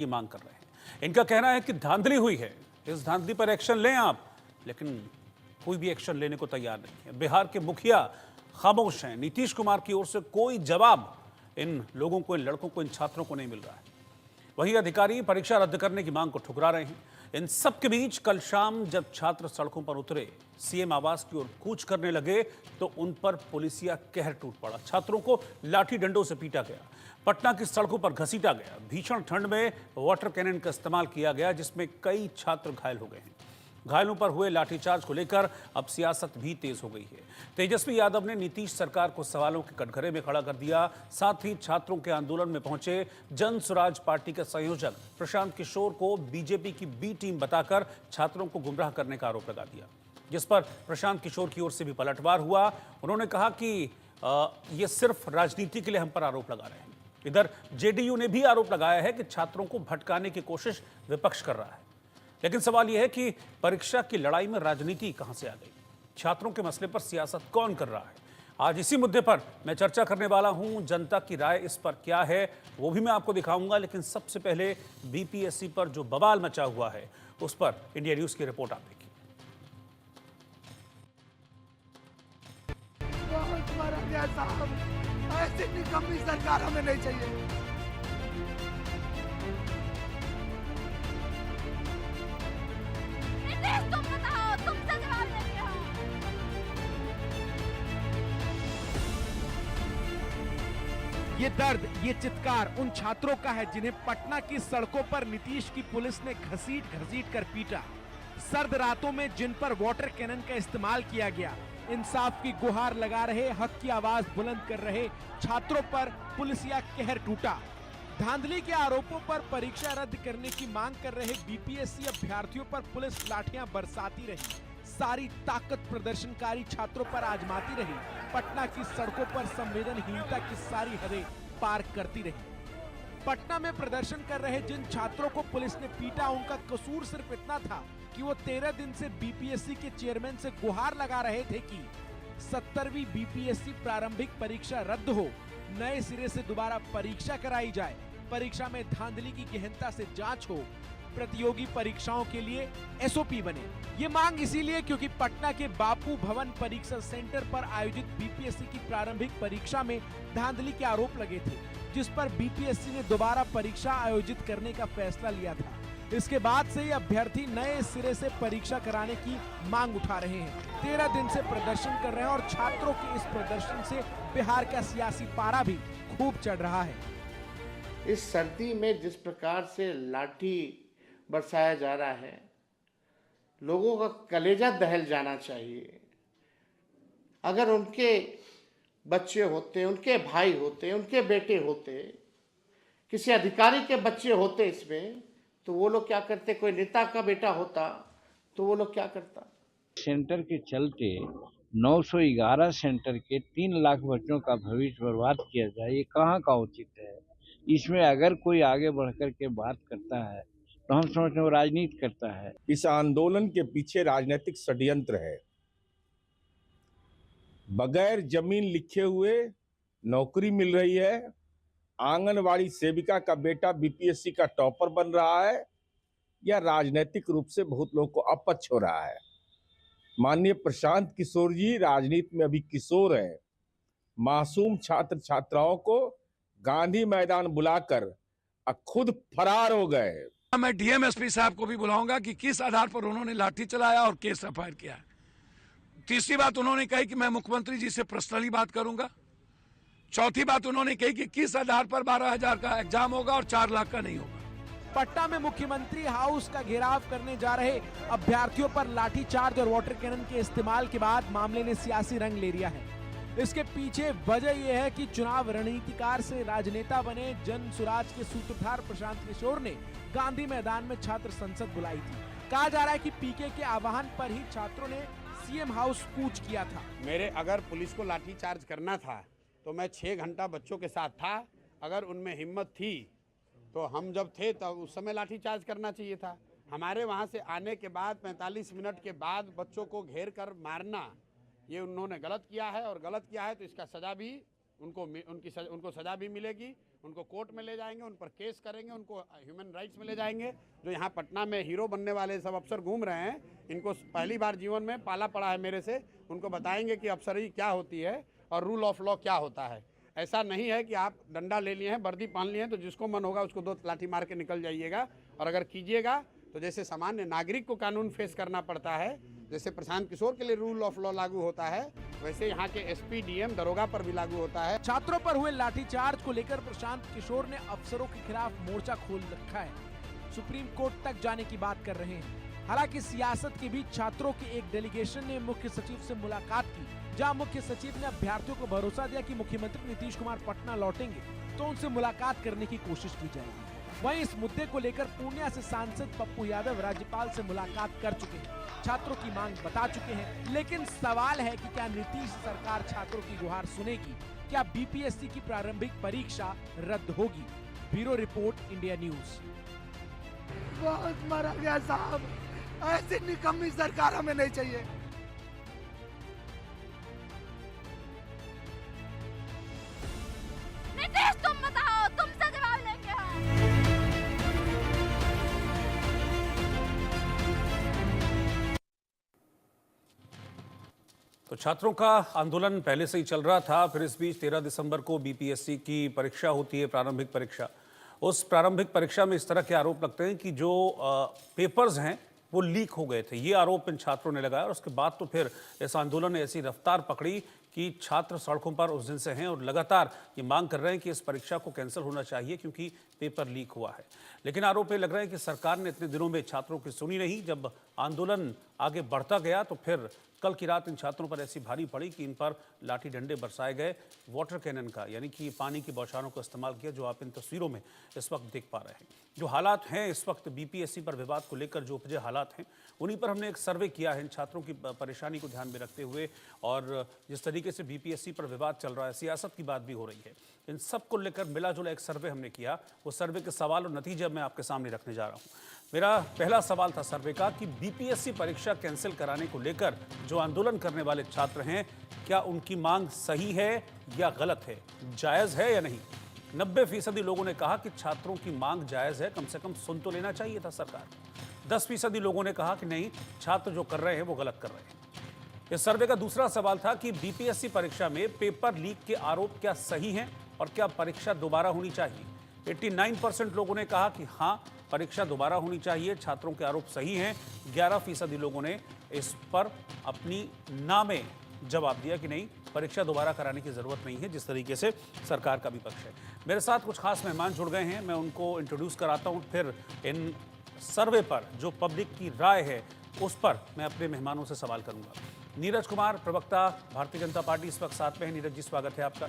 ये मांग कर रहे हैं। इनका कहना है कि धांधली हुई है, इस धांधली पर एक्शन लें आप, लेकिन कोई भी एक्शन लेने को तैयार नहीं है। बिहार के मुखिया खामोश हैं। नीतीश कुमार की ओर से कोई जवाब इन लोगों को, इन लड़कों को, इन छात्रों को नहीं मिल रहा है। वहीं अधिकारी परीक्षा रद्द करने की मांग को ठुकरा रहे हैं। इन सब के बीच कल शाम जब छात्र सड़कों पर उतरे, सीएम आवास की ओर कूच करने लगे, तो उन पर पुलिसिया कहर टूट पड़ा। छात्रों को लाठी डंडों से पीटा गया, पटना की सड़कों पर घसीटा गया। भीषण ठंड में वाटर कैनन का इस्तेमाल किया गया, जिसमें कई छात्र घायल हो गए हैं। घायलों पर हुए लाठीचार्ज को लेकर अब सियासत भी तेज हो गई है। तेजस्वी यादव ने नीतीश सरकार को सवालों के कटघरे में खड़ा कर दिया। साथ ही छात्रों के आंदोलन में पहुंचे जन स्वराज पार्टी के संयोजक प्रशांत किशोर को बीजेपी की बी टीम बताकर छात्रों को गुमराह करने का आरोप लगा दिया, जिस पर प्रशांत किशोर की ओर से भी पलटवार हुआ। उन्होंने कहा कि ये सिर्फ राजनीति के लिए हम पर आरोप लगा रहे हैं। इधर जेडीयू ने भी आरोप लगाया है कि छात्रों को भटकाने की कोशिश विपक्ष कर रहा है। लेकिन सवाल यह है कि परीक्षा की लड़ाई में राजनीति कहां से आ गई? छात्रों के मसले पर सियासत कौन कर रहा है? आज इसी मुद्दे पर मैं चर्चा करने वाला हूं। जनता की राय इस पर क्या है वो भी मैं आपको दिखाऊंगा, लेकिन सबसे पहले बीपीएससी पर जो बवाल मचा हुआ है उस पर इंडिया न्यूज की रिपोर्ट आप देखिए। ऐसी निकम्मी सरकार हमें नहीं चाहिए। तुम बताओ, तुमसे जवाब लेंगे हम। ये दर्द, ये चित्कार उन छात्रों का है जिन्हें पटना की सड़कों पर नीतीश की पुलिस ने घसीट कर पीटा। सर्द रातों में जिन पर वाटर कैनन का इस्तेमाल किया गया, इंसाफ की गुहार लगा रहे, हक की आवाज बुलंद कर रहे छात्रों पर पुलिसिया कहर टूटा। धांधली के आरोपों पर परीक्षा रद्द करने की मांग कर रहे बीपीएससी अभ्यर्थियों पर पुलिस लाठियां बरसाती रही। सारी ताकत प्रदर्शनकारी छात्रों पर आजमाती रही। पटना की सड़कों पर संवेदनहीनता की सारी हदें पार करती रही। पटना में प्रदर्शन कर रहे जिन छात्रों को पुलिस ने पीटा, उनका कसूर सिर्फ इतना था कि वो 13 दिन से बीपीएससी के चेयरमैन से गुहार लगा रहे थे कि 70वीं बीपीएससी प्रारंभिक परीक्षा रद्द हो, नए सिरे से दोबारा परीक्षा कराई जाए, परीक्षा में धांधली की गहनता से जांच हो, प्रतियोगी परीक्षाओं के लिए एसओपी बने। ये मांग इसीलिए क्योंकि पटना के बापू भवन परीक्षा सेंटर पर आयोजित बीपीएससी की प्रारंभिक परीक्षा में धांधली के आरोप लगे थे, जिस पर बीपीएससी ने दोबारा परीक्षा आयोजित करने का फैसला लिया था। इसके बाद से ये अभ्यर्थी नए सिरे से परीक्षा कराने की मांग उठा रहे हैं। 13 दिन से प्रदर्शन कर रहे हैं और छात्रों के इस प्रदर्शन से बिहार का सियासी पारा भी खूब चढ़ रहा है। इस सर्दी में जिस प्रकार से लाठी बरसाया जा रहा है, लोगों का कलेजा दहल जाना चाहिए। अगर उनके बच्चे होते, उनके भाई होते, उनके बेटे होते, किसी अधिकारी के बच्चे होते इसमें, तो वो लोग क्या करते? कोई नेता का बेटा होता तो वो लोग क्या करता? सेंटर के चलते 911 सेंटर के 3 लाख बच्चों का भविष्य बर्बाद किया जाए, ये कहाँ का उचित है? इसमें अगर कोई आगे बढ़कर के बात करता है तो हम समझते हैं वो राजनीति करता है। इस आंदोलन के पीछे राजनीतिक षड्यंत्र है। बगैर जमीन लिखे हुए नौकरी मिल रही है। आंगनवाड़ी सेविका का बेटा बीपीएससी का टॉपर बन रहा है, या राजनीतिक रूप से बहुत लोगों को अपच हो रहा है। माननीय प्रशांत किशोर जी राजनीति में अभी किशोर हैं। मासूम छात्र छात्राओं को गांधी मैदान बुलाकर खुद फरार हो गए। मैं डीएमएसपी साहब को भी बुलाऊंगा कि किस आधार पर उन्होंने लाठी चलाया और केस एफआईआर किया। तीसरी बात उन्होंने कही कि मैं मुख्यमंत्री जी से पर्सनली बात करूंगा। चौथी बात उन्होंने कही कि किस आधार पर 12,000 का एग्जाम होगा और 4 लाख का नहीं होगा। पटना में मुख्यमंत्री हाउस का घेराव करने जा रहे अभ्यर्थियों पर लाठीचार्ज और वाटर कैनन के इस्तेमाल के बाद मामले ने सियासी रंग ले लिया है। इसके पीछे वजह यह है कि चुनाव रणनीतिकार से राजनेता बने जन स्वराज के सूत्रधार प्रशांत किशोर ने गांधी मैदान में छात्र संसद बुलाई थी। कहा जा रहा है कि पीके के आह्वान पर ही छात्रों ने सीएम हाउस कूच किया था। मेरे अगर पुलिस को लाठीचार्ज करना था तो मैं 6 घंटा बच्चों के साथ था। अगर उनमें हिम्मत थी तो हम जब थे तब उस समय लाठीचार्ज करना चाहिए था। हमारे वहाँ से आने के बाद 45 मिनट के बाद बच्चों को घेर कर मारना, ये उन्होंने गलत किया है, और गलत किया है तो इसका सजा भी उनको सजा भी मिलेगी उनको कोर्ट में ले जाएंगे, उन पर केस करेंगे, उनको ह्यूमन राइट्स में ले जाएंगे। जो यहाँ पटना में हीरो बनने वाले सब अफसर घूम रहे हैं, इनको पहली बार जीवन में पाला पड़ा है मेरे से, उनको बताएंगे कि अफसरी क्या होती है और रूल ऑफ लॉ क्या होता है। ऐसा नहीं है कि आप डंडा ले लिए हैं, वर्दी पहन लिए हैं तो जिसको मन होगा उसको 2 लाठी मार के निकल जाइएगा। और अगर कीजिएगा तो जैसे सामान्य नागरिक को कानून फेस करना पड़ता है, जैसे प्रशांत किशोर के लिए रूल ऑफ लॉ लागू होता है, वैसे यहाँ के एसपी डीएम दरोगा पर भी लागू होता है। छात्रों पर हुए लाठीचार्ज को लेकर प्रशांत किशोर ने अफसरों के खिलाफ मोर्चा खोल रखा है, सुप्रीम कोर्ट तक जाने की बात कर रहे हैं। हालांकि सियासत के बीच छात्रों के एक डेलीगेशन ने मुख्य सचिव से मुलाकात की, जहां मुख्य सचिव ने अभ्यर्थियों को भरोसा दिया कि मुख्यमंत्री नीतीश कुमार पटना लौटेंगे तो उनसे मुलाकात करने की कोशिश की जाएगी। वहीं इस मुद्दे को लेकर पूर्णिया से सांसद पप्पू यादव राज्यपाल से मुलाकात कर चुके हैं, छात्रों की मांग बता चुके हैं। लेकिन सवाल है कि क्या नीतीश सरकार छात्रों की गुहार सुनेगी? क्या बीपीएससी की प्रारंभिक परीक्षा रद्द होगी? Bureau report, India news. बहुत मरा गया साहब, ऐसी निकम्मी सरकार हमें नहीं चाहिए। नीतीश तुम बताओ, तुमसे जवाब लेंगे हम। तो छात्रों का आंदोलन पहले से ही चल रहा था, फिर इस बीच 13 दिसंबर को बीपीएससी की परीक्षा होती है, प्रारंभिक परीक्षा। उस प्रारंभिक परीक्षा में इस तरह के आरोप लगते हैं कि जो पेपर्स हैं वो लीक हो गए थे, ये आरोप इन छात्रों ने लगाया। और उसके बाद तो फिर इस आंदोलन ने ऐसी रफ्तार पकड़ी कि छात्र सड़कों पर उस दिन से हैं और लगातार ये मांग कर रहे हैं कि इस परीक्षा को कैंसिल होना चाहिए क्योंकि पेपर लीक हुआ है। लेकिन आरोप ये लग रहा है कि सरकार ने इतने दिनों में छात्रों की सुनी नहीं। जब आंदोलन आगे बढ़ता गया तो फिर कल की रात इन छात्रों पर ऐसी भारी पड़ी कि इन पर लाठी डंडे बरसाए गए, वाटर कैनन का यानी कि पानी की बौछारों का इस्तेमाल किया, जो आप इन तस्वीरों में इस वक्त देख पा रहे हैं। जो हालात हैं इस वक्त बीपीएससी पर विवाद को लेकर जो उपजे हालात हैं, उन्हीं पर हमने एक सर्वे किया है इन छात्रों की परेशानी को ध्यान में रखते हुए। और जिस तरीके से बीपीएससी पर विवाद चल रहा है, सियासत की बात भी हो रही है, इन सब को लेकर मिला जुला एक सर्वे हमने किया। वो सर्वे के सवाल और नतीजे मैं आपके सामने रखने जा रहा हूँ। मेरा पहला सवाल था सर्वे का कि बीपीएससी परीक्षा कैंसिल कराने को लेकर जो आंदोलन करने वाले छात्र हैं, क्या उनकी मांग सही है या गलत है, जायज़ है या नहीं। 90% लोगों ने कहा कि छात्रों की मांग जायज़ है, कम से कम सुन तो लेना चाहिए था सरकार। 10% लोगों ने कहा कि नहीं, छात्र जो कर रहे हैं वो गलत कर रहे हैं। इस सर्वे का दूसरा सवाल था कि बीपीएससी परीक्षा में पेपर लीक के आरोप क्या सही हैं और क्या परीक्षा दोबारा होनी चाहिए। 89% लोगों ने कहा कि हाँ, परीक्षा दोबारा होनी चाहिए, छात्रों के आरोप सही हैं। 11% लोगों ने इस पर अपनी ना में जवाब दिया कि नहीं, परीक्षा दोबारा कराने की जरूरत नहीं है, जिस तरीके से सरकार का विपक्ष है। मेरे साथ कुछ खास मेहमान जुड़ गए हैं, मैं उनको इंट्रोड्यूस कराता हूं, फिर इन सर्वे पर जो पब्लिक की राय है उस पर मैं अपने मेहमानों से सवाल करूंगा। नीरज कुमार, प्रवक्ता भारतीय जनता पार्टी, इस वक्त साथ में है। नीरज जी, स्वागत है आपका।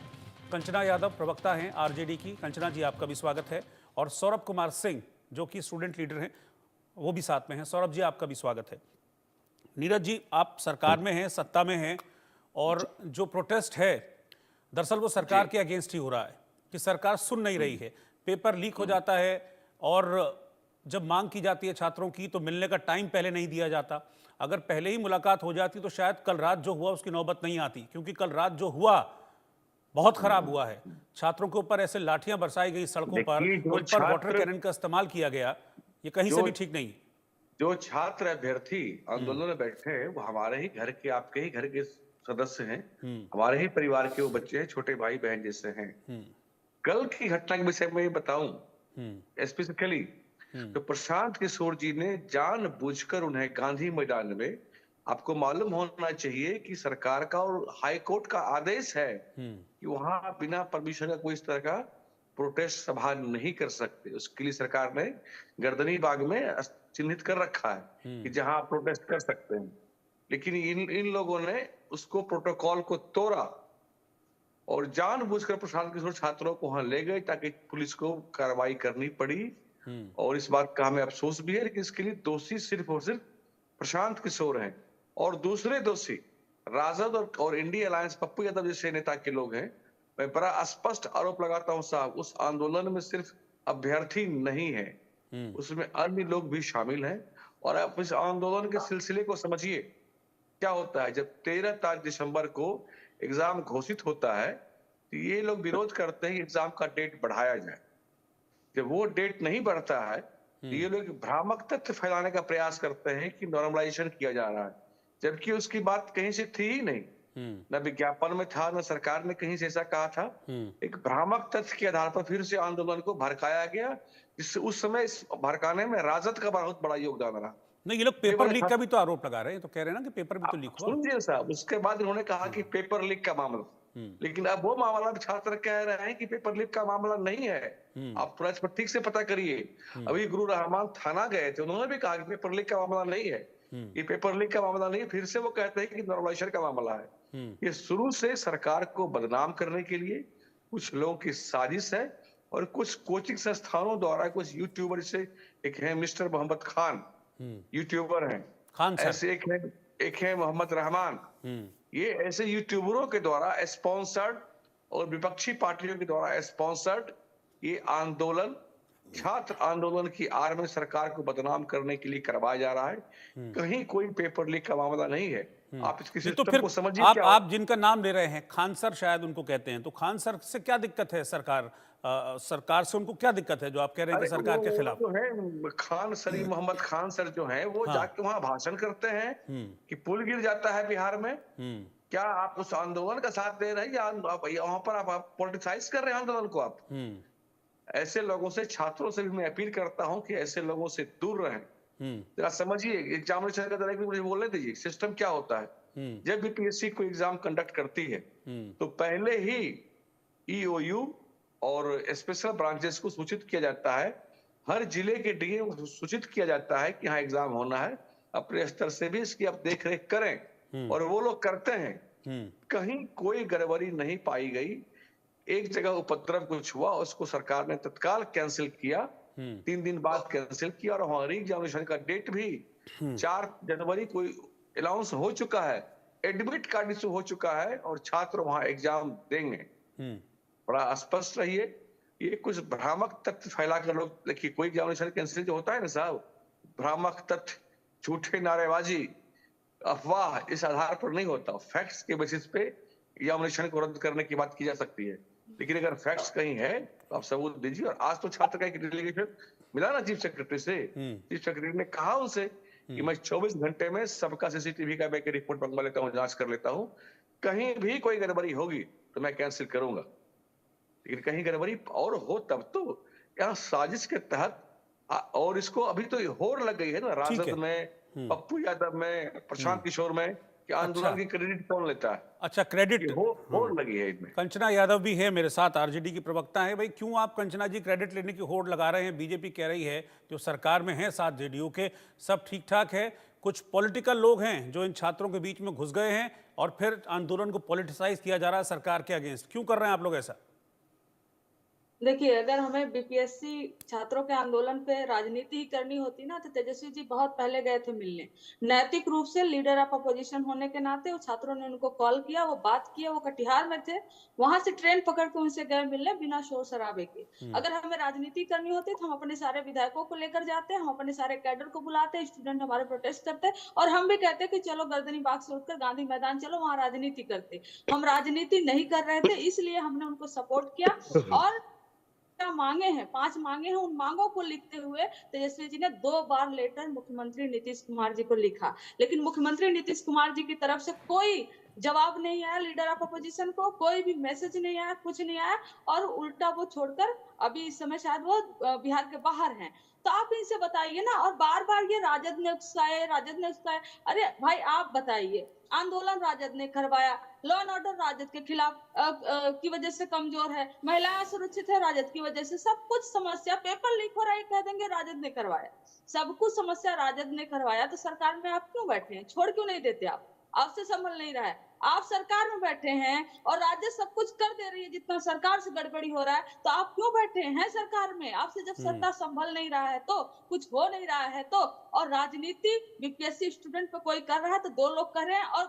कंचना यादव, प्रवक्ता हैं आरजेडी की। कंचना जी, आपका भी स्वागत है। और सौरभ कुमार सिंह, जो कि स्टूडेंट लीडर हैं, वो भी साथ में हैं। सौरभ जी, आपका भी स्वागत है। नीरज जी, आप सरकार में हैं, सत्ता में हैं, और जो प्रोटेस्ट है दरअसल वो सरकार के अगेंस्ट ही हो रहा है कि सरकार सुन नहीं रही है। पेपर लीक हो जाता है और जब मांग की जाती है छात्रों की तो मिलने का टाइम पहले नहीं दिया जाता। अगर पहले ही मुलाकात हो जाती तो शायद कल रात जो हुआ उसकी नौबत नहीं आती, क्योंकि कल रात जो हुआ बहुत खराब हुआ है। छात्रों के ऊपर ऐसे लाठियां बरसाई गई सड़कों पर, उन पर वाटर कैनन का इस्तेमाल किया गया, ये कहीं से भी ठीक नहीं। जो छात्र अभ्यर्थी आंदोलन में बैठे हैं वो हमारे ही घर के, आपके ही घर के सदस्य हैं, हमारे ही परिवार के वो बच्चे हैं, छोटे भाई बहन जैसे हैं। कल की घटना के विषय में बताऊं स्पेसिफिकली, तो प्रशांत किशोर जी ने जानबूझकर उन्हें गांधी मैदान में, आपको मालूम होना चाहिए कि सरकार का और हाई कोर्ट का आदेश है कि वहां बिना परमिशन का कोई इस तरह का प्रोटेस्ट सभा नहीं कर सकते। उसके लिए सरकार ने गर्दनी बाग में चिन्हित कर रखा है कि जहां आप प्रोटेस्ट कर सकते हैं। लेकिन इन लोगों ने उसको, प्रोटोकॉल को तोड़ा और जानबूझकर प्रशांत किशोर छात्रों को वहां ले गए ताकि पुलिस को कार्रवाई करनी पड़ी। और इस बात का हमें अफसोस भी है, लेकिन इसके लिए दोषी सिर्फ और सिर्फ प्रशांत किशोर हैं, और दूसरे दोषी राजद और इंडिया अलायंस पप्पू यादव जैसे नेता के लोग हैं। मैं बड़ा स्पष्ट आरोप लगाता हूं साहब, उस आंदोलन में सिर्फ अभ्यर्थी नहीं है, उसमें अन्य लोग भी शामिल हैं। और आप इस आंदोलन के सिलसिले को समझिए, क्या होता है जब 13 दिसंबर को एग्जाम घोषित होता है तो ये लोग विरोध करते हैं कि एग्जाम का डेट बढ़ाया जाए। जब वो डेट नहीं बढ़ता है तो ये लोग भ्रामक तथ्य फैलाने का प्रयास करते हैं कि नॉर्मलाइजेशन किया जा रहा है, जबकि उसकी बात कहीं से थी ही नहीं, न विज्ञापन में था, न सरकार ने कहीं से ऐसा कहा था। एक भ्रामक तथ्य के आधार पर फिर से आंदोलन को भड़काया गया, जिससे उस समय इस भड़काने में राजद का बहुत बड़ा योगदान रहा। नहीं, ये लोग पेपर लीक का भी तो आरोप लगा रहे हैं, तो कह रहे हैं ना कि पेपर भी तो लीक हुआ। सुनिए साहब, उसके बाद उन्होंने कहा कि पेपर लीक का मामला, लेकिन अब वो मामला छात्र कह रहे हैं कि पेपर लीक का मामला नहीं है। आप थोड़ा इस पर ठीक से पता करिए। अभी गुरु रहमान थाना गए थे, उन्होंने भी कहा कि पेपर लीक का मामला नहीं है, ये पेपर लीक का मामला नहीं है। फिर से वो कहते हैं कि नॉर्मलाइजेशन का मामला है। ये शुरू से सरकार को बदनाम करने के लिए कुछ लोगों की साजिश है, और कुछ कोचिंग संस्थानों द्वारा कुछ यूट्यूबर से, एक है मिस्टर मोहम्मद खान, यूट्यूबर हैं, खान सर, ऐसे एक है मोहम्मद रहमान, ये ऐसे यूट्यूबरों के द्वारा स्पॉन्सर्ड और विपक्षी पार्टियों के द्वारा स्पॉन्सर्ड ये आंदोलन, छात्र आंदोलन की आड़ में सरकार को बदनाम करने के लिए करवाया जा रहा है। कहीं कोई पेपर लीक का मामला नहीं है। आप इसकी तो सिस्टम फिर को समझिए। आप जिनका नाम ले रहे हैं, खान सर शायद उनको कहते हैं, तो खान सर से क्या दिक्कत है? सरकार से उनको क्या दिक्कत है जो आप कह रहे हैं कि सरकार के खिलाफ? जो है खान सरी, मोहम्मद खान सर जो है वो जाके वहां भाषण करते हैं कि पुल गिर जाता है बिहार में। क्या आप उस आंदोलन का साथ दे रहे हैं या वहां पर आप पॉलिटिसाइज कर रहे हैं आंदोलन को? आप ऐसे लोगों से, छात्रों से भी मैं अपील करता हूं कि ऐसे लोगों से दूर रहें। जरा समझिए, एग्जामिनेशन का तरह मुझे बोलने दीजिए, सिस्टम क्या होता है। जब बीपीएससी कोई एग्जाम कंडक्ट करती है तो पहले ही ईओयू और स्पेशल ब्रांचेस को सूचित किया जाता है, हर जिले के डीएम को सूचित किया जाता है कि यहाँ एग्जाम होना है, अपने स्तर से भी इसकी आप देख रेख करें, और वो लोग करते हैं। कहीं कोई गड़बड़ी नहीं पाई गई। एक जगह उपद्रव कुछ हुआ, उसको सरकार ने तत्काल कैंसिल किया, 3 दिन बाद कैंसिल किया, और हमारी एग्जामिनेशन का डेट भी 4 जनवरी को अनाउंस हो चुका है, एडमिट कार्ड इशू हो चुका है, और छात्र वहां एग्जाम देंगे। बड़ा स्पष्ट रहिए। ये कुछ भ्रामक तथ्य फैलाकर लोग, देखिए कोई एग्जामिनेशन कैंसिल जो होता है ना साहब, भ्रामक तथ्य, झूठे नारेबाजी, अफवाह, इस आधार पर नहीं होता। फैक्ट्स के बेसिस पे एग्जामिनेशन को रद्द करने की बात की जा सकती है, लेकिन अगर फैक्ट्स कहीं है तो आप सबूत दीजिए। और आज तो छात्र का एक डेलीगेशन मिला ना चीफ सेक्रेटरी से, चीफ सेक्रेटरी ने कहा उनसे कि मैं 24 घंटे में सबका सीसीटीवी का मैं रिपोर्ट मंगवा लेता हूँ, जांच कर लेता हूँ, कहीं भी कोई गड़बड़ी होगी तो मैं कैंसिल करूंगा। लेकिन कहीं गड़बड़ी और हो तब तो, यहाँ साजिश के तहत, और इसको अभी तो होड़ लग गई है ना राजद में, पप्पू यादव में, प्रशांत किशोर में, कि आंदोलन की क्रेडिट कौन लेता है। अच्छा, क्रेडिट होड़ लगी है इसमें। कंचना यादव भी है मेरे साथ, आरजेडी की प्रवक्ता है। भाई क्यों आप कंचना जी क्रेडिट लेने की होड़ लगा रहे हैं? बीजेपी कह रही है जो सरकार में है साथ जेडीयू के, सब ठीक ठाक है, कुछ पॉलिटिकल लोग हैं जो इन छात्रों के बीच में घुस गए हैं और फिर आंदोलन को पॉलिटिसाइज किया जा रहा है सरकार के अगेंस्ट। क्यों कर रहे हैं आप लोग ऐसा? देखिए, अगर हमें बीपीएससी छात्रों के आंदोलन पे राजनीति ही करनी होती ना, तो तेजस्वी जी बहुत पहले गए थे मिलने। नैतिक रूप से लीडर ऑफ अपोजिशन होने के नाते वो छात्रों ने उनको कॉल किया, वो बात किया, वो कटिहार में थे, वहां से ट्रेन पकड़ के उनसे गए मिलने बिना शोर शराबे के। अगर हमें राजनीति करनी होती तो हम अपने सारे विधायकों को लेकर जाते, हम अपने सारे कैडर को बुलाते, स्टूडेंट हमारे प्रोटेस्ट करते, और हम भी कहते कि चलो गर्दनी बाग से उठकर गांधी मैदान चलो, वहां राजनीति करते। हम राजनीति नहीं कर रहे थे, इसलिए हमने उनको सपोर्ट किया। और मांगे हैं, 5 मांगे हैं, उन मांगों को लिखते हुए तेजस्वी जी ने 2 बार लेटर मुख्यमंत्री नीतीश कुमार जी को लिखा, लेकिन मुख्यमंत्री नीतीश कुमार जी की तरफ से कोई जवाब नहीं आया। लीडर ऑफ अपोजिशन को कोई भी मैसेज नहीं आया, कुछ नहीं आया, और उल्टा वो छोड़कर अभी इस समय शायद वो बिहार के बाहर हैं। तो आप इनसे बताइए ना, और बार बार ये राजद ने उकसाए, राजद ने उकसाए। अरे भाई आप बताइए, आंदोलन राजद ने करवाया, लॉ एंड ऑर्डर राजद के खिलाफ की वजह से कमजोर है, महिलाएं सुरक्षित है राजद की वजह से, सब कुछ समस्या, पेपर लीक हो रहा है कह देंगे राजद ने करवाया, सब कुछ समस्या राजद ने करवाया। तो सरकार में आप क्यों बैठे हैं? छोड़ क्यों नहीं देते? आप आपसे संभल नहीं रहा है, आप सरकार में बैठे हैं और राज्य सब कुछ कर दे रही है, जितना सरकार से गड़बड़ी हो रहा है, तो आप क्यों बैठे हैं सरकार में? आपसे जब सत्ता संभल नहीं रहा है, तो कुछ हो नहीं रहा है, तो और राजनीति बीपीएससी स्टूडेंट पे कोई कर रहा है तो 2 लोग कर रहे हैं, और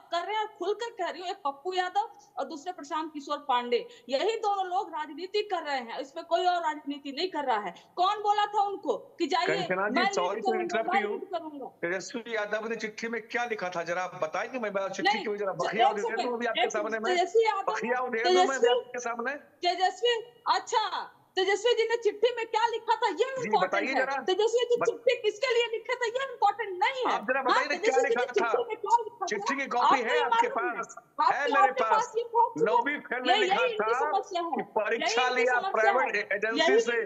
खुलकर कह रही हूँ, एक पप्पू यादव और दूसरे प्रशांत किशोर पांडे, यही दोनों लोग राजनीति कर रहे हैं, इसमें कोई और राजनीति नहीं कर रहा है। कौन बोला था उनको कि जाइए तेजस्वी यादव ने चिट्ठी में क्या लिखा था, जरा आप बताएंगे? मैं चिट्ठी की जरा बखिया दे दूं अभी आपके सामने में, तेजस्वी यादव पखिया दे दूं मैं तेजस्वी आपके सामने। तेजस्वी अच्छा तेजस्वी जी ने चिट्ठी में क्या लिखा था ये इम्पोर्टेंट बताइए है। जरा। तेजस्वी जी चिट्ठी किसके लिए लिखे थे ये इम्पोर्टेंट नहीं है। आप जरा बताइए ना क्या लिखा था? चिट्ठी की कॉपी है आपके पास? है मेरे पास। 9वीं फेल में लिखा था कि परीक्षा लिया प्राइवेट एजेंसी से।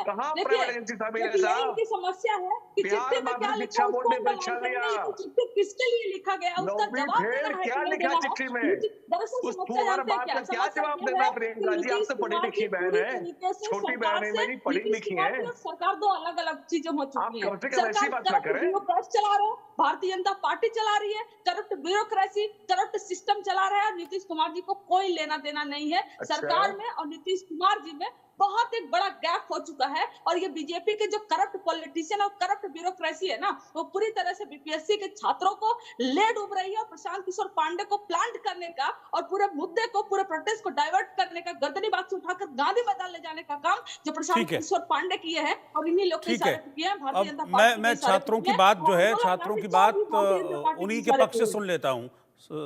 कहाँ प्राइवेट एजेंसी था मेरे साहब? इनकी समस्या है कि चिट्ठी में क्या लिखा शिक्षा बोर्ड ने परीक्षा लिया। चिट्ठी किसके लिए लिखा गया उसका 9वीं जवाब फेल देना है क्या कि नहीं लिखा देना है। चिट्ठी में? दरअसल उस समस्या हर जानते हैं बात क्या? का क्या समस्या जवाब ये देना है है प्रियंका कि जी? आप तो पढ़ी लिखी बहन है, छोटी बहन है मेरी, पढ़ी लिखी है। सरकार दो अलग अलग चीजें हो चुकी है। कम से कम ऐसी बात ना करें। ब्यूरोक्रेसी चला रहे हैं, भारतीय जनता पार्टी चला रही है, करप्ट ब्यूरोक्रेसी करप्ट सिस्टम चला रहा है। नीतीश कुमार जी को कोई लेना देना नहीं है सरकार में और नीतीश कुमार जी में बहुत एक बड़ा गैप हो चुका है। और ये बीजेपी के जो करप्ट पॉलिटिशियन और करप्ट ब्यूरोक्रेसी है ना, वो पूरी तरह से बीपीएससी के छात्रों को ले डूब रही है। और प्रशांत किशोर पांडे को प्लांट करने का और पूरे मुद्दे को, पूरे प्रोटेस्ट को डाइवर्ट करने का, गर्दनी बाग से उठाकर गांधी मैदान ले जाने का काम जो प्रशांत किशोर पांडे किए हैं और इन्हीं लोग के इशारे पे किए हैं। भारतीय जनता पार्टी मैं छात्रों की बात जो है, छात्रों की बात उन्हीं के पक्ष से सुन लेता हूं।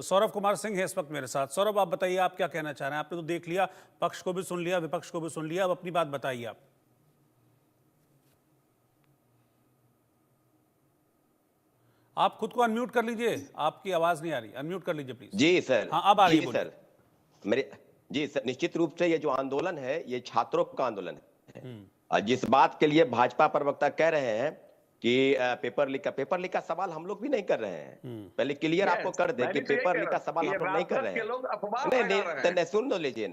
सौरभ कुमार सिंह है इस वक्त मेरे साथ। सौरभ, आप बताइए आप क्या कहना चाह रहे हैं? आपने तो देख लिया, पक्ष को भी सुन लिया, विपक्ष को भी सुन लिया, अब अपनी बात बताइए आप। आप खुद को अनम्यूट कर लीजिए, आपकी आवाज नहीं आ रही, अनम्यूट कर लीजिए प्लीज। Ji sir. हाँ, अब आ रही है सर मेरे। जी सर, निश्चित रूप से ये जो आंदोलन है ये छात्रों का आंदोलन है। और जिस बात के लिए भाजपा प्रवक्ता कह रहे हैं कि पेपर लीक का सवाल हम लोग भी नहीं कर रहे हैं। पहले क्लियर आपको कर दे कि पेपर लीक का सवाल हम लोग नहीं कर रहे हैं। नहीं, सुन लो लीजिए।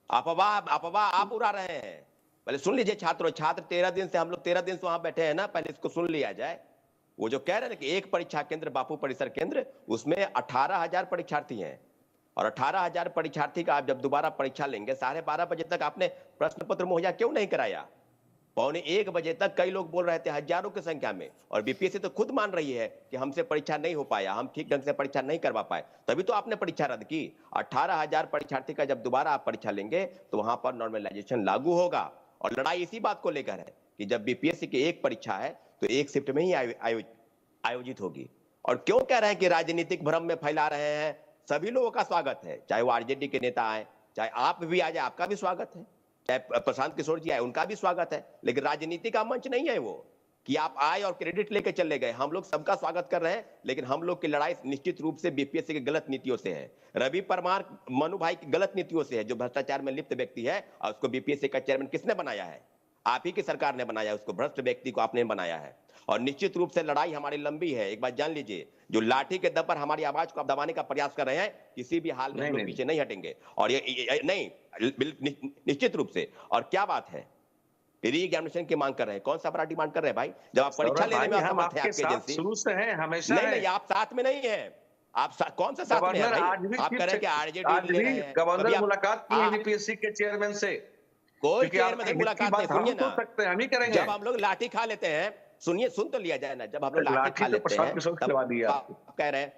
अफवाह आप उड़ा रहे हैं। पहले सुन लीजिए। छात्र 13 दिन से हम लोग 13 दिन से वहां बैठे हैं ना, पहले इसको सुन लिया जाए। वो जो कह रहे हैं कि एक परीक्षा केंद्र बापू परिसर केंद्र, उसमें 18,000 परीक्षार्थी हैं और 18,000 परीक्षार्थी का आप जब दोबारा परीक्षा लेंगे 12:30 बजे तक आपने प्रश्न पत्र मुहैया क्यों नहीं कराया? 12:45 बजे तक कई लोग बोल रहे थे हजारों की संख्या में। और बीपीएससी तो खुद मान रही है कि हमसे परीक्षा नहीं हो पाया, हम ठीक ढंग से परीक्षा नहीं करवा पाए, तभी तो आपने परीक्षा रद्द की। 18,000 परीक्षार्थी का जब दोबारा आप परीक्षा लेंगे तो वहां पर नॉर्मलाइजेशन लागू होगा। और लड़ाई इसी बात को लेकर है कि जब बीपीएससी की एक परीक्षा है तो एक शिफ्ट में ही आयोजित होगी। और क्यों कह रहे हैं कि राजनीतिक भ्रम में फैला रहे हैं? सभी लोगों का स्वागत है, चाहे वो आरजेडी के नेता आए, चाहे आप भी आ जाए, आपका भी स्वागत है, चाहे प्रशांत किशोर जी आए, उनका भी स्वागत है। लेकिन राजनीति का मंच नहीं है वो कि आप आए और क्रेडिट लेके चले गए। हम लोग सबका स्वागत कर रहे हैं, लेकिन हम लोग की लड़ाई निश्चित रूप से बीपीएससी की गलत नीतियों से है। रवि परमार मनु भाई की गलत नीतियों से है, जो भ्रष्टाचार में लिप्त व्यक्ति है। और उसको बीपीएससी का चेयरमैन किसने बनाया है? आप ही की सरकार ने बनाया। उसको भ्रष्ट व्यक्ति को आपने बनाया है। और निश्चित रूप से लड़ाई हमारी लंबी है। एक बात जान लीजिए, जो लाठी के दम पर हमारी आवाज को आप दबाने का प्रयास कर रहे हैं, किसी भी हाल में हम लोग पीछे नहीं हटेंगे। और ये नहीं, निश्चित रूप से। और क्या बात है, री एग्जामिनेशन की मांग कर रहे हैं। कौन सा बड़ा डिमांड कर रहे हैं भाई? जब आप परीक्षा लेने में असमर्थ है आपकी एजेंसी, शुरू से हैं, हमेशा नहीं, आप साथ में नहीं है। आप कौन सा साथ में है भाई? आप कह रहे हैं कि आरजेडी ले रहे हैं। गवर्नर मुलाकात की बीपीएससी के चेयरमैन से, कोई चेयरमैन से मुलाकात नहीं। सुनिए ना, हम ही करेंगे। जब हम लोग लाठी खा लेते हैं, सुनिए, सुन तो लिया जाए ना। जब हम लोग लाठी खा लेते हैं, आप कह रहे हैं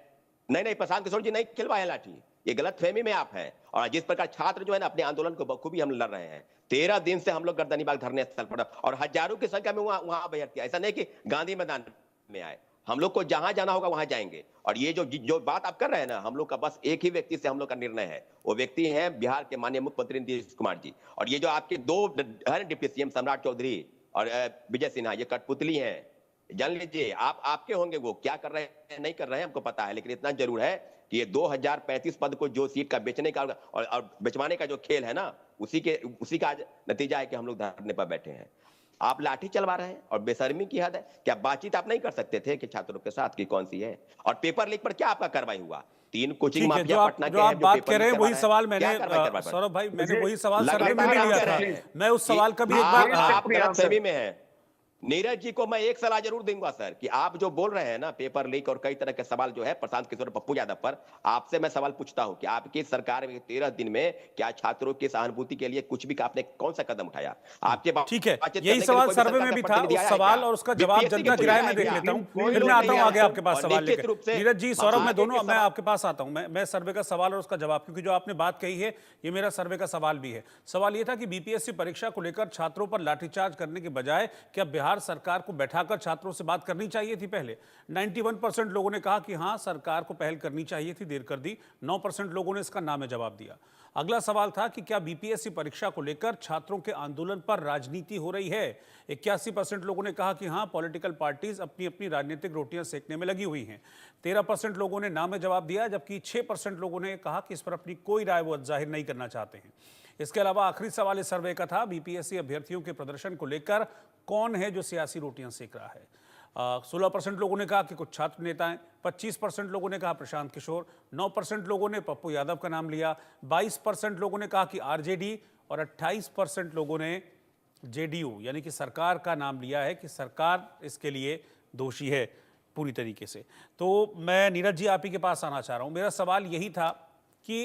नहीं, प्रशांत किशोर जी नहीं खिलवाए लाठी। ये गलत फहमी में आप हैं। और जिस प्रकार छात्र जो है ना अपने आंदोलन को बखूबी हम लड़ रहे हैं। 13 दिन से हम लोग गर्दनी बाग धरने स्थल पर और हजारों की संख्या में वहां बैठ किया। ऐसा नहीं कि गांधी मैदान में आए। हम लोग को जहां जाना होगा वहां जाएंगे। और ये जो बात आप कर रहे हैं ना, हम लोग का बस एक ही व्यक्ति से हम लोग का निर्णय है। वो व्यक्ति है बिहार के माननीय मुख्यमंत्री नीतीश कुमार जी। और ये जो आपके दो डिप्टी सीएम सम्राट चौधरी और विजय सिन्हा, ये कठपुतली हैं। जान लीजिए, आपके होंगे, वो क्या कर रहे हैं नहीं कर रहे हैं हमको पता है। लेकिन इतना जरूर है कि ये 2035 पद को जो सीट का बेचने का और बेचवाने का जो खेल है ना, उसी का नतीजा है कि हम लोग धरने पर बैठे हैं। आप लाठी चलवा रहे हैं और बेशर्मी की हद है। क्या बातचीत आप नहीं कर सकते थे कि छात्रों के साथ की कौन सी है? और पेपर लीक पर क्या आपका कार्रवाई हुआ? 3 कोचिंग माफिया पटना के आप बात कह रहे हैं वही सवाल मैंने, सौरभ भाई, मैंने वही सवाल सर्वे में भी लिया था। मैं उस सवाल का भी एक बार, आप गलतफहमी में हैं। नीरज जी को मैं एक सलाह जरूर दूंगा सर, कि आप जो बोल रहे हैं ना पेपर लीक और कई तरह के सवाल जो है प्रशांत किशोर पप्पू यादव पर, आपसे मैं सवाल पूछता हूं कि आपकी सरकार में 13 दिन में क्या छात्रों की सहानुभूति के लिए कुछ भी आपने कौन सा कदम उठाया? आपके ठीक है, यही सवाल सर्वे में भी था। उस सवाल और उसका जवाब जनता की राय में देख लेता हूं, फिर मैं आता हूं आगे आपके पास सवाल लेकर। नीरज जी, सौरभ, मैं दोनों, मैं आपके पास आता हूं। मैं सर्वे का सवाल और उसका जवाब, क्योंकि जो आपने बात कही है ये मेरा सर्वे का सवाल भी है। सवाल ये था कि बीपीएससी परीक्षा को लेकर छात्रों पर लाठीचार्ज करने के बजाय क्या बिहार बिहार सरकार को बैठाकर छात्रों से बात करनी चाहिए थी पहले। 91% लोगों ने कहा कि हाँ, सरकार को पहल करनी चाहिए थी, देर कर दी। 9% लोगों ने इसका नामे जवाब दिया। अगला सवाल था कि क्या बीपीएससी परीक्षा को लेकर छात्रों के आंदोलन पर राजनीति हो रही है। 81% लोगों ने कहा कि हाँ, पॉलिटिकल पार्टीज अपनी अपनी राजनीतिक रोटियां सेकने में लगी हुई हैं। 13% लोगों ने नामे जवाब दिया, जबकि 6% लोगों ने कहा कि इस पर अपनी कोई राय वो जाहिर नहीं करना चाहते हैं। इसके अलावा आखिरी सवाल इस सर्वे का था, बीपीएससी अभ्यर्थियों के प्रदर्शन को लेकर कौन है जो सियासी रोटियां सेक रहा है। 16% लोगों ने कहा कि कुछ छात्र नेता हैं, 25% लोगों ने कहा प्रशांत किशोर, 9% लोगों ने पप्पू यादव का नाम लिया, 22% लोगों ने कहा कि आरजेडी और 28% लोगों ने जेडीयू यानी कि सरकार का नाम लिया है कि सरकार इसके लिए दोषी है पूरी तरीके से। तो मैं नीरज जी आप ही के पास आना चाह रहा हूँ। मेरा सवाल यही था कि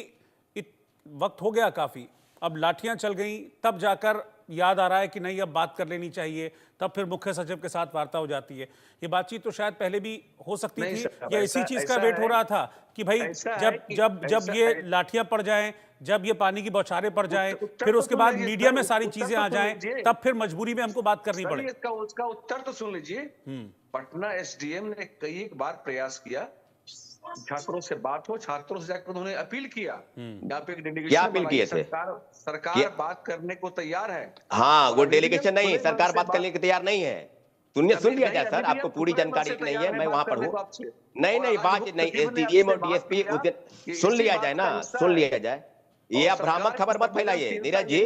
वक्त हो गया काफ़ी, अब लाठियां चल गई, तब जाकर याद आ रहा है कि नहीं अब बात कर लेनी चाहिए, तब फिर मुख्य सचिव के साथ वार्ता हो जाती है। ये बातचीत तो शायद पहले भी हो सकती थी, या इसी चीज का वेट हो रहा था कि भाई जब ये लाठियां पड़ जाएं, जब ये पानी की बौछारें पड़ जाएं, फिर उसके बाद मीडिया में सारी चीजें आ जाएं, तब फिर मजबूरी में हमको बात करनी पड़े। उसका उत्तर तो सुन लीजिए। पटना एसडीएम ने कई बार प्रयास किया, छात्रों से बात हो, छात्रों से जाकर उन्होंने अपील किया। यहाँ पे एक डेलीगेशन अपील किए थे? सरकार बात करने को तैयार है। हाँ, वो डेलीगेशन नहीं, सरकार बात करने को तैयार नहीं है। सुन लिया जाए सर, आपको पूरी जानकारी नहीं है, मैं वहां पर हूँ। नहीं बात नहीं, एसडीएम और डीएसपी सुन लिया जाए ना, सुन लिया जाए। ये आप भ्रामक खबर मत फैलाइए नीरज जी,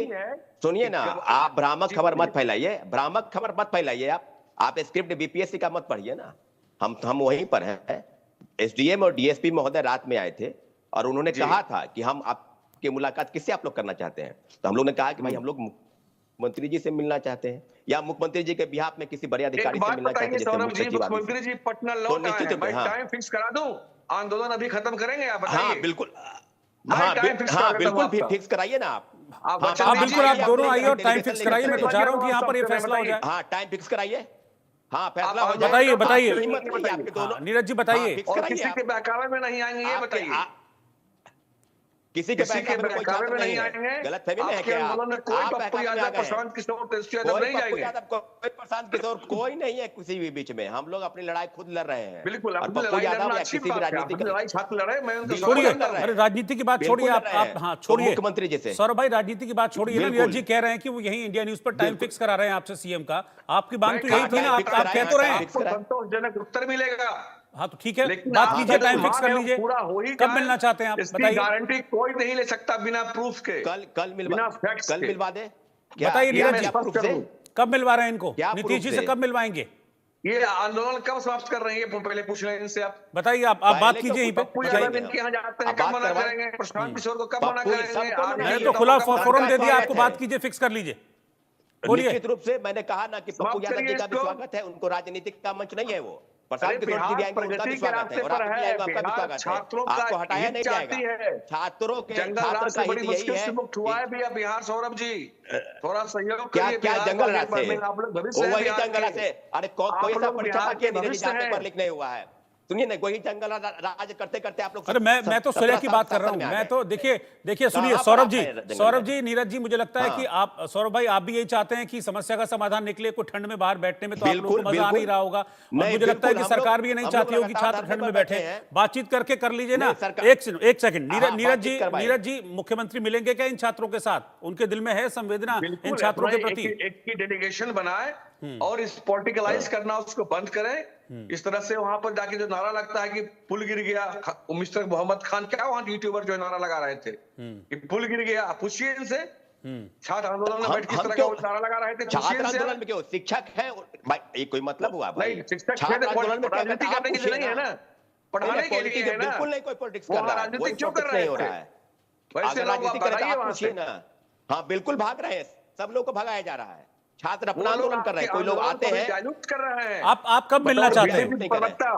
सुनिए ना, आप भ्रामक खबर मत फैलाइए, भ्रामक खबर मत फैलाइए। आप स्क्रिप्ट बीपीएससी का मत पढ़िए ना, हम वहीं पर हैं। एसडीएम और डीएसपी महोदय रात में आए थे और उन्होंने कहा था कि हम आपकी मुलाकात किससे आप लोग करना चाहते हैं। तो हम लोग ने कहा कि भाई हम लोग मुख्यमंत्री जी से मिलना चाहते हैं, या मुख्यमंत्री जी के बिहाफ में किसी बड़े अधिकारी से मिलना चाहते हैं। मुख्यमंत्री जी पटना लौट आए हैं, मैं टाइम फिक्स करा दूं, आंदोलन अभी खत्म करेंगे आप बताइए। हाँ बिल्कुल, बिल्कुल फिक्स कराइए ना आप। बिल्कुल, आप दोनों आइए और टाइम फिक्स कराइए। मैं तो चाह रहा हूँ कि यहाँ पर ये फैसला हो जाए। हाँ, टाइम फिक्स कराइए। हाँ, फैसला हो जाए। बताइए दोनों नीरज जी बताइए। और किसी के बहकावे में नहीं आएंगे, ये बताइए। किसी के बहकावे में नहीं आएंगे, गलत फहमी में है क्या? प्रशांत किशोर, नहीं जाएंगे। प्रशांत किशोर कोई नहीं है किसी भी बीच में। हम लोग अपनी लड़ाई खुद लड़ रहे हैं। बिल्कुल, छोड़िए, अरे राजनीति की बात छोड़िए आप। हाँ छोड़िए मुख्यमंत्री जी से। सौरभ भाई राजनीति की बात छोड़िए ना। नीरज जी कह रहे हैं कि वो यही इंडिया न्यूज पर टाइम फिक्स करा रहे हैं आपसे सीएम का। आपकी मांग तो यही थी ना, आप कह तो रहे हैं। संतोषजनक उत्तर मिलेगा। हाँ तो ठीक है, बात कीजिए, टाइम फिक्स कर लीजिए। कब मिलना चाहते हैं आप बताइए। गारंटी कोई नहीं ले सकता बिना प्रूफ के। कल मिलवा दे। बताइए नीरज जी, कब मिलवा रहे हैं इनको? नीतीश जी से कब मिलवाएंगे? ये आंदोलन कब समाप्त कर रहे हैं, पहले पूछ रहे हैं इनसे आप। बताइए, आप बात कीजिए यहीं पे। इनके यहाँ जाते हैं, कब मना करेंगे? प्रशांत किशोर को कब मना करेंगे? मैंने तो खुला फोरम दे दिया आपको, बात कीजिए, फिक्स कर लीजिए। निश्चित रूप से मैंने कहा ना कि पप्पू यादव जी का भी स्वागत है, उनको राजनीतिक का मंच नहीं है वो। प्रशांत किशोर जी भी आएंगे, उनका भी स्वागत है, और आप भी आएंगे, आपका भी स्वागत है। आपको हटाया नहीं जाएगा। छात्रों के छात्र का हित यही है। मुक्त हुआ है भैया बिहार। सौरभ जी थोड़ा सहयोग क्या जंगल राज से, वही जंगल राज से। अरे कोई सा परीक्षा बाकी है नीरज जी, जहाँ पेपर लीक नहीं हुआ है। सुनिए ना, वही जंगल राज करते करते आप लोग। अरे मैं तो सुलह की बात कर रहा हूँ। मैं तो देखिए सुनिए सौरभ जी, नीरज जी, मुझे लगता है कि आप, सौरभ भाई, आप भी यही चाहते हैं कि समस्या का समाधान निकले। कोई ठंड में बाहर बैठने में तो आप लोगों को मजा आ नहीं रहा होगा, और मुझे लगता है कि सरकार भी ये नहीं चाहती होगी छात्र ठंड में बैठे। बातचीत करके कर लीजिए ना। एक सेकंड नीरज जी, मुख्यमंत्री मिलेंगे क्या इन छात्रों के साथ? उनके दिल में है संवेदना इन छात्रों के प्रति? एक डेलीगेशन बनाए और इस पॉलिटिकलाइज करना उसको बंद करें। इस तरह से वहां पर जाके जो नारा लगता है कि पुल गिर गया, मिस्टर मोहम्मद खान, क्या वहां यूट्यूबर जो नारा लगा रहे थे कि पुल गिर गया, पूछिए इनसे। छात्र आंदोलन में बैठ किस तरह का नारा लगा रहे थे? छात्र आंदोलन में क्यों? शिक्षक है भाई, ये कोई मतलब हुआ भाई? नहीं, शिक्षक राजनीति करने के लिए नहीं है ना, पढ़ाने के लिए है ना। बिल्कुल नहीं, कोई पॉलिटिक्स कर रहा है, राजनीति क्यों कर रहे हैं? वैसे राजनीति करेगा आप पूछिए ना। हाँ बिल्कुल भाग रहे हैं, सब लोग को भगाया जा रहा है। छात्र अपना आंदोलन कर रहे हैं, कोई लोग आते हैं कर रहे हैं। आप कब मिलना चाहते हैं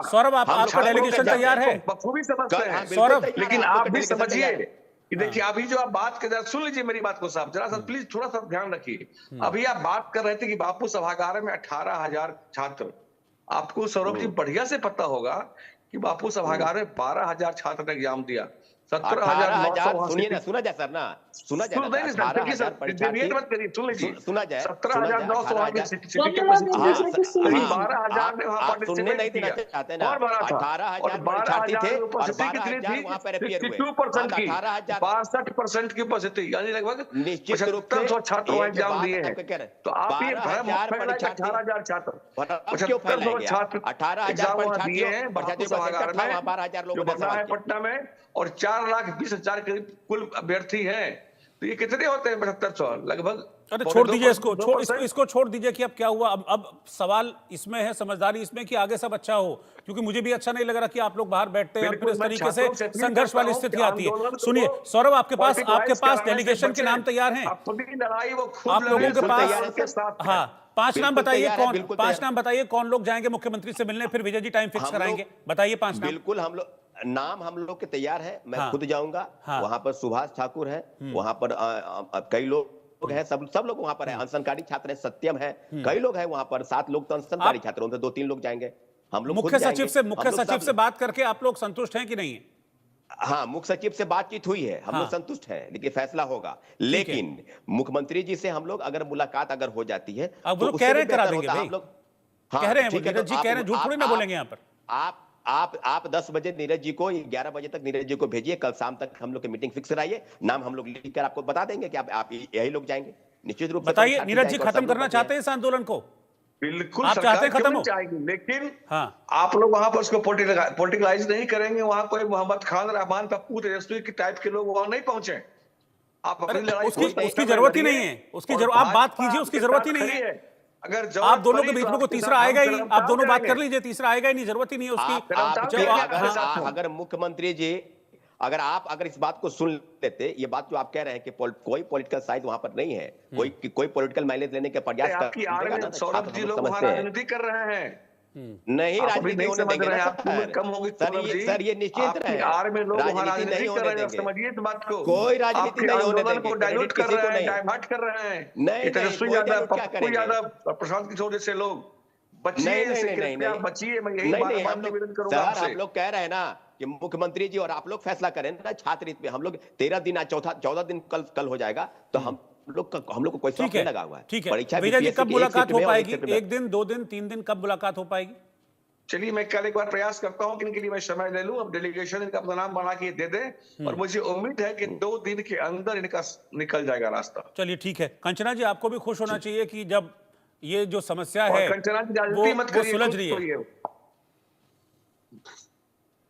सौरभ? आपका डेलीगेशन तैयार है बखूबी समझते हैं सौरभ, लेकिन आप भी समझिए कि देखिए अभी जो आप बात कर, सुन लीजिए मेरी बात को साहब, जरा सा प्लीज थोड़ा सा ध्यान रखिए। अभी आप बात कर रहे थे कि बापू सभागार में 18,000 छात्र। आपको सौरभ जी बढ़िया से पता होगा कि बापू सभागार में 12,000 छात्र ने एग्जाम दिया। 18,000 सुनिए ना, 17,900 सुना जाए सर ना, सुना जाए ना, 18,000 परीक्षार्थी मत करिए, सुन लीजिए। सुना जाए 17,900 वहाँ की 18,000 सिटी कैपेसिटी थी, हाँ, 12,000 ने वहाँ आप सुनने नहीं देना पार्टिसिपेट चाहते किया ना। और भरा था, 18,000 परीक्षार्थी थे और 12,000 वहाँ पर अपियर हुए। 62% की, 18,000 62% की उपस्थिति, यानी लगभग निश्चित रूप से 7500 छात्र वहाँ ये जो एग्जाम बात दिए हैं। आपके कह रहे हैं, तो आप ये भ्रम मत 12,000 फैलाएं कि परीक्षार्थी 18,000 छात्र, अब क्यों फैलाया 7500 गया? छात्र 18,000 एग्जाम वहाँ दिए परीक्षार्थियों हैं परीक्षार्थियों बापू का सभागार सेंटर था, में, वहाँ 12,000 जो लोगों ने बना सवाल है किया। पटना में, और 4,20,000 के कुल अभ्यर्थी हैं। तो ये कितने होते हैं 7500? लगभग। अरे छोड़ दीजिए इसको छोड़ दीजिए कि अब क्या हुआ। अब सवाल इसमें है, समझदारी इसमें कि आगे सब अच्छा हो, क्योंकि मुझे भी अच्छा नहीं लग रहा कि आप लोग बाहर बैठते हैं और फिर इस तरीके से संघर्ष वाली स्थिति आती है। सुनिए सौरभ, आपके पास डेलीगेशन के नाम तैयार हैं, आप लोगों के पास। हाँ, 5 नाम बताइए, कौन 5 नाम बताइए, कौन लोग जाएंगे मुख्यमंत्री से मिलने, फिर विजय जी टाइम फिक्स कराएंगे। बताइए 5 नाम। बिल्कुल, हम लोग के तैयार है। मैं हाँ, खुद जाऊंगा। हाँ, वहां पर सुभाष ठाकुर है, वहां पर कई लोग हैं, सब लोग वहां पर है। अनशनकारी छात्र है, सत्यम है, कई लोग हैं वहां पर। 7 लोग तो अनशनकारी छात्र, उनसे 2-3 लोग जाएंगे। हम लोग मुख्य सचिव से बात करके आप लोग संतुष्ट हैं कि नहीं है? हाँ, मुख्य सचिव से बातचीत हुई है, हम लोग संतुष्ट हैं, लेकिन फैसला होगा। लेकिन मुख्यमंत्री जी से हम लोग अगर मुलाकात अगर हो जाती है, अब वो लोग कह रहे हैं करा देंगे भाई, कह रहे हैं, नीरज जी कह रहे हैं, झूठ थोड़ी ना बोलेंगे यहाँ पर। आप 10 बजे नीरज जी को, 11 बजे तक नीरज जी को भेजिए, कल शाम तक हम लोग की मीटिंग फिक्स कराइए, नाम हम लोग लिख कर आपको बता देंगे कि आप यही लोग जाएंगे। निश्चित रूप से बताइए, नीरज जी खत्म करना चाहते हैं इस आंदोलन को? बिल्कुल, आप चाहते हैं खत्म हो? लेकिन हाँ, आप लोग वहां पर उसको पॉलिटिकलाइज नहीं करेंगे। वहां कोई मोहम्मद खान, रहमान, पप्पू, तेजस्वी की टाइप के लोग वहां नहीं पहुंचे। आप अपनी लड़ाई उसकी जरूरत ही नहीं है, आप बात कीजिए, उसकी जरूरत ही नहीं है। अगर आप दोनों के बीच में कोई तीसरा आएगा ही नहीं, आप दोनों बात कर लीजिए, तीसरा आएगा ही नहीं, जरूरत ही नहीं है उसकी। अगर मुख्यमंत्री जी अगर इस बात को सुन लेते, ये बात जो आप कह रहे हैं कि कोई पॉलिटिकल साइड वहां पर नहीं है, कोई पॉलिटिकल माइलेज लेने के प्रयास कर, सौरभ जी लोग वहां राजनीति कर रहे हैं। नहीं, राजनीति होने देंगे ना सर, ये निश्चित रहे, राजनीति नहीं होने देंगे। समझिए इस बात को, कोई राजनीति नहीं होने देंगे, डाइल्यूट कर रहे हैं, डाइवर्ट कर रहे हैं। नहीं, तेजस्वी यादव, पप्पू यादव, प्रशांत किशोर जैसे लोग, बचिए, मैं यही बात निवेदन करूंगा आपसे। आप लोग कह रहे हैं ना कि मुख्यमंत्री जी और आप लोग फैसला करें ना छात्र हित में। हम लोग 13 दिन, 14 दिन कल हो जाएगा, तो हम लोग को कोई शौक नहीं लगा हुआ है। ठीक है, विजय जी कब मुलाकात हो पाएगी? 1 दिन, 2 दिन, 3 दिन, कब मुलाकात हो पाएगी? चलिए, मैं कल एक बार प्रयास करता हूं कि इनके लिए मैं समय ले लूं। अब डेलीगेशन इनका अपना नाम बना के दे दें, और मुझे उम्मीद है कि 2 दिन के अंदर इनका निकल जाएगा रास्ता। चलिए ठीक है। कंचना जी, आपको भी खुश होना चाहिए कि जब ये जो समस्या है कंचना जी वो सुलझ रही है।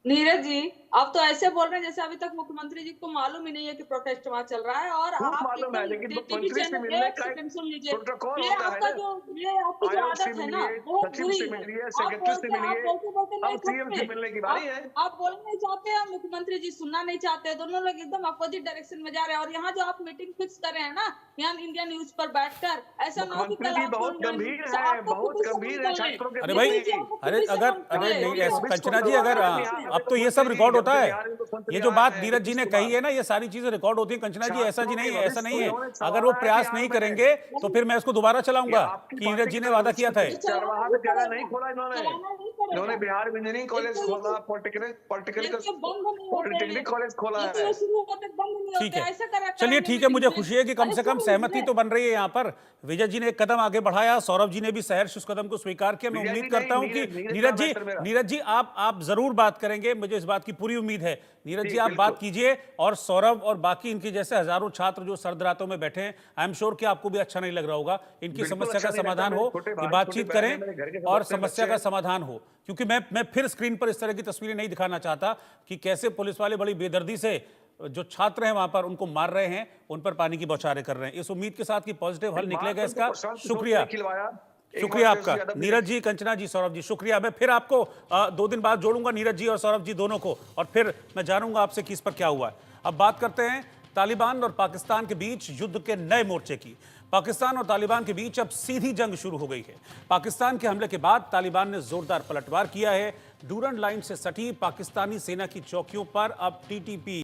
नीरज जी, आप तो ऐसे बोल रहे हैं जैसे अभी तक मुख्यमंत्री जी को मालूम ही नहीं है कि प्रोटेस्ट वहां चल रहा है, और आप मालूम है, लेकिन टीवी चैनल पे सुन लीजिए, ये आपकी जो आदत है ना वो बुरी है। आप बोलना नहीं चाहते हैं, मुख्यमंत्री जी सुनना नहीं चाहते, दोनों लोग एकदम अपोजिट डायरेक्शन में जा रहे हैं। और यहाँ जो आप मीटिंग फिक्स कर रहे हैं ना, यहाँ इंडिया न्यूज पर बैठकर, ऐसा ना हो कि कल बहुत गंभीर है छात्रों के। अरे भाई, अरे नहीं, कंचना जी, अगर अब तो ये सब रिकॉर्ड होता है, ये जो बात नीरज जी ने कही है ना, ये सारी चीजें रिकॉर्ड होती है। कंचना जी, ऐसा नहीं है। अगर वो प्रयास नहीं करेंगे तो फिर मैं इसको दोबारा चलाऊंगा कि नीरज जी ने वादा किया था। नहीं खोला इन्होंने बिहार में इंजीनियरिंग कॉलेज खोला, पॉलिटेक्निक कॉलेज खोला है। ठीक है, चलिए ठीक है, मुझे खुशी है कि कम से कम सहमति तो बन रही है यहाँ पर। विजय जी ने एक कदम आगे बढ़ाया, सौरभ जी ने भी सहर्ष उस कदम को स्वीकार किया। मैं उम्मीद करता हूं कि नीरज जी आप जरूर बात करेंगे, मुझे इस बात की पूरी उम्मीद है। नीरज जी, आप बात कीजिए, और सौरभ और बाकी इनके जैसे हजारों छात्र जो सर्द रातों में बैठे हैं, आई एम श्योर कि आपको भी अच्छा नहीं लग रहा होगा। इनकी समस्या का समाधान हो, कि बातचीत करें और समस्या का समाधान हो। क्योंकि मैं फिर स्क्रीन पर इस तरह की तस्वीरें नहीं दिखाना चाहता कि कैसे पुलिस वाले बड़ी बेदर्दी से जो छात्र हैं वहां पर उनको मार रहे हैं, उन पर पानी की बौछारें कर रहे हैं। इस उम्मीद के साथ कि पॉजिटिव हल निकलेगा इसका। शुक्रिया आपका नीरज जी, कंचना जी, सौरभ जी, शुक्रिया। मैं फिर आपको 2 दिन बाद जोड़ूंगा, नीरज जी और सौरभ जी दोनों को, और फिर मैं जानूंगा आपसे कि इस पर क्या हुआ है। अब बात करते हैं तालिबान और पाकिस्तान के बीच युद्ध के नए मोर्चे की। पाकिस्तान और तालिबान के बीच अब सीधी जंग शुरू हो गई है। पाकिस्तान के हमले के बाद तालिबान ने जोरदार पलटवार किया है। डूरन लाइन से सटी पाकिस्तानी सेना की चौकियों पर अब टीटीपी